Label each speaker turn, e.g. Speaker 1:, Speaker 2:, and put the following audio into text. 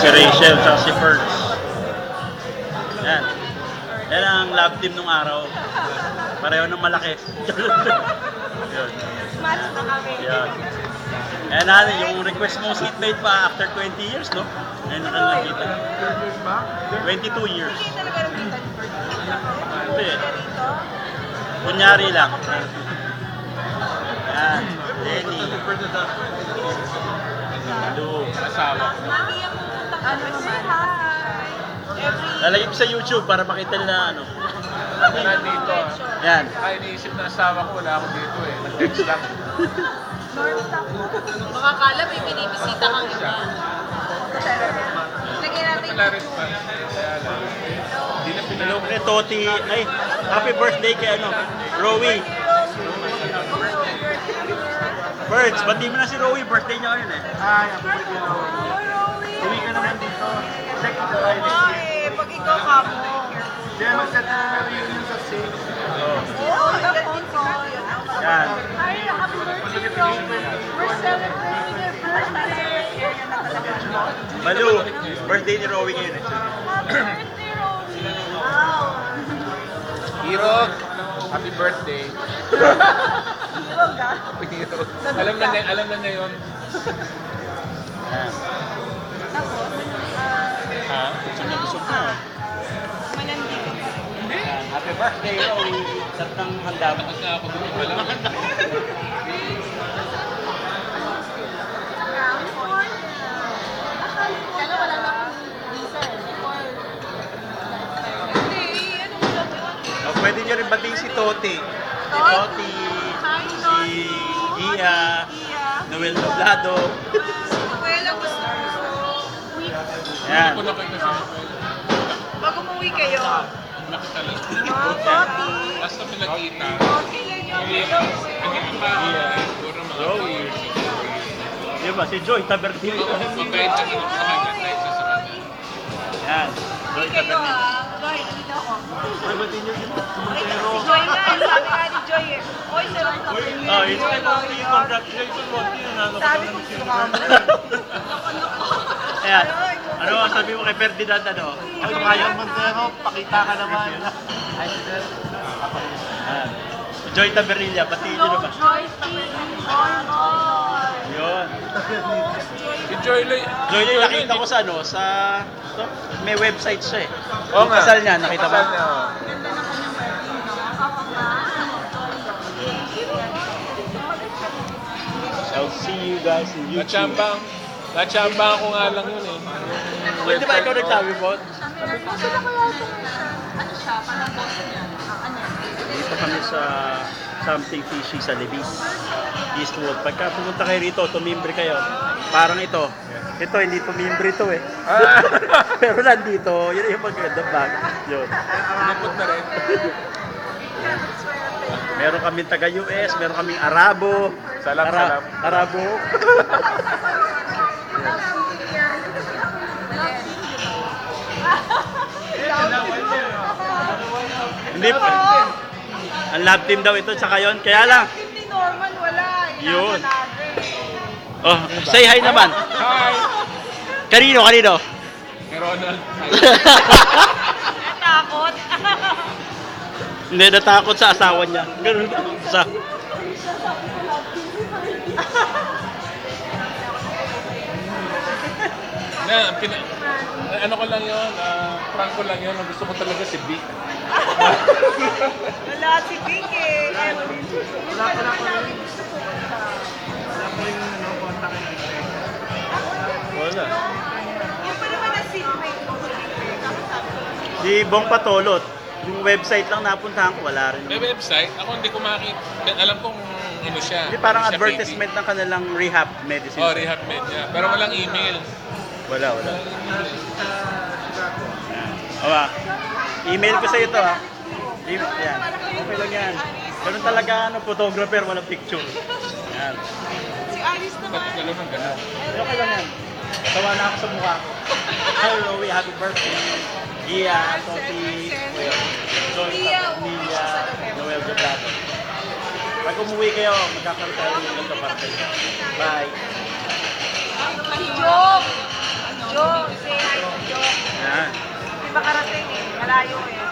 Speaker 1: Si Rachel sa si Ferds. Yan. Yan ang love team nung araw. Pareho ng malaki. Yun.
Speaker 2: Match na kami.
Speaker 1: Yan. Yan na, yung request mong seatmate pa after 20 years, no? Ngayon na kang nakita. 22 years.
Speaker 2: Hindi talaga nakita ni Ferds.
Speaker 1: Hindi.
Speaker 2: Dito?
Speaker 1: Kunyari lang. Yan. Lenny. Hello.
Speaker 3: Asawa.
Speaker 2: Mami, ang pupunta ka naman. Hi! Every
Speaker 1: Lalagay ko sa YouTube para makita nila ano.
Speaker 3: Nandito.
Speaker 1: Yan.
Speaker 3: Kaya iniisip na asawa ko, wala ako dito eh. Nag-text lang.
Speaker 2: makakala may binibisita kang iba. Lagyan natin
Speaker 3: Wala rin pa. Kaya lang. Hindi na
Speaker 1: Hello
Speaker 3: pinalo.
Speaker 1: kay Toti. Ay, happy birthday kay ano, Rowie. Birds, bati mo na si Rowie. Birthday niya ngayon eh.
Speaker 4: Hi, ako po dito. Uwi ka naman dito. Check ito tayo next
Speaker 2: Oo,
Speaker 4: week.
Speaker 2: pag ikaw ka mo.
Speaker 4: Diyan, mag-set na ng reunion sa safe.
Speaker 1: Oh.
Speaker 2: Oo, the phone call.
Speaker 1: Yan.
Speaker 2: Hi, happy birthday, Romy. We're celebrating your birthday.
Speaker 1: Malu, birthday ni Rowie ngayon eh.
Speaker 2: Happy birthday, Romy. Wow.
Speaker 3: Hero, happy birthday.
Speaker 2: Hirog ka?
Speaker 3: Hero. Alam na niya yun.
Speaker 1: Yan.
Speaker 2: Tapos,
Speaker 3: Ha?
Speaker 1: Busog na.
Speaker 2: malandi ka pa.
Speaker 1: Yan. Happy birthday, Rowie. Sat ng handa mo.
Speaker 3: Kasi ako doon pala.
Speaker 2: Kaya wala na akong visa eh. Hindi, ano mo lang yun?
Speaker 1: Oh, pwede nyo rin batiin si Toti. Si Toti, si Gia, Noel Doblado.
Speaker 2: Well, gusto ko.
Speaker 1: Yan.
Speaker 3: Ako nakita sa
Speaker 2: Pag umuwi kayo,
Speaker 3: nakita lang.
Speaker 2: mga poti.
Speaker 3: Basta pinakita.
Speaker 2: Poti lang yung
Speaker 3: Naging pa. Siguro mga
Speaker 1: Rowie. Di ba? Si Joy Tabernil.
Speaker 3: mabait ka din sa kanya. Kahit sa kanya.
Speaker 1: Yan. Joy
Speaker 2: Umuwi kayo
Speaker 1: Tabernil.
Speaker 2: ah. Joy, nandito ako.
Speaker 1: Ay, batiin nyo yun.
Speaker 2: Ay, si Joy nga, sabi nga ni Joy eh. Oy, sarap ka.
Speaker 1: Oh, it's my Monty. Congratulations, Monty. Nanalo ka
Speaker 2: Sabi
Speaker 1: na
Speaker 2: ko,
Speaker 1: ng
Speaker 2: sumama.
Speaker 1: Ayan. Ano ang sabi mo kay Ferdinand, ano?
Speaker 4: Ay, Mayan Montero, pakita ka naman. Hi, sir.
Speaker 1: Ayan. Joy Tabernilla, batiin nyo naman.
Speaker 2: Joy,
Speaker 1: Yun.
Speaker 3: Enjoy lang.
Speaker 1: Joy, yung nakita ko sa ano, sa... ito, may website siya eh.
Speaker 3: Oo
Speaker 1: Yung
Speaker 3: nga.
Speaker 1: kasal niya, nakita mo?
Speaker 3: Kasal niya, oo.
Speaker 1: I'll see you guys in YouTube.
Speaker 3: Nachambang ko nga lang yun eh.
Speaker 1: Wait, di ba ikaw nagsabi po?
Speaker 2: Ano siya? Parang boss niya. Ano?
Speaker 1: Dito kami sa something fishy sa Libis, Eastwood. Pagka pumunta kayo rito, tumimbre kayo. Parang ito. Ito, hindi tumimbre ito eh. Pero nandito, yun yung maganda bag. Yun.
Speaker 3: Napot na rin.
Speaker 1: Meron kaming taga-US, meron kaming Arabo.
Speaker 3: Salam, salam.
Speaker 1: Arabo. Hindi pa. Ang love team daw ito, tsaka yun. Kaya lang.
Speaker 2: Hindi normal, wala.
Speaker 1: Yun.
Speaker 2: Natin.
Speaker 1: Oh, say hi naman.
Speaker 3: Hi!
Speaker 1: Kanino?
Speaker 3: Kay Ronald.
Speaker 2: Natakot.
Speaker 1: Hindi, natakot sa asawa niya. Ganun. Sa...
Speaker 3: Ano ko lang yun, prank ko lang yun. Ang gusto ko talaga si Vic.
Speaker 2: Wala si Vic eh.
Speaker 4: Wala pa rin. Wala pa rin ano, kontak kayo.
Speaker 1: Wala.
Speaker 2: Yung pa naman na seatmate mo si Vic eh. Tapos sabi ko,
Speaker 1: Si Bong Patolot. Yung website lang napuntahan ko, wala rin.
Speaker 3: May website, ako hindi ko makita. Alam kong ano siya.
Speaker 1: Hindi, parang
Speaker 3: ano siya,
Speaker 1: advertisement ng kanilang rehab medicine.
Speaker 3: baby. Oh, rehab media. Pero walang email.
Speaker 1: Wala. Awa. Email ko sa ito ha. Yan. Okay lang yan. Ganun talaga, ano, photographer, walang picture. Yan.
Speaker 2: si Alice
Speaker 3: Ba't
Speaker 2: naman.
Speaker 3: gano'n ang gano'n?
Speaker 1: Okay lang yan. Tawa na ako sa mukha ko. Hello, happy birthday. Gia, Sophie, Joy, Pamilya, Noel Doblado. Pag umuwi kayo, magkakaroon tayo ng kaparte. Bye.
Speaker 2: Joke! Joke! tayo eh.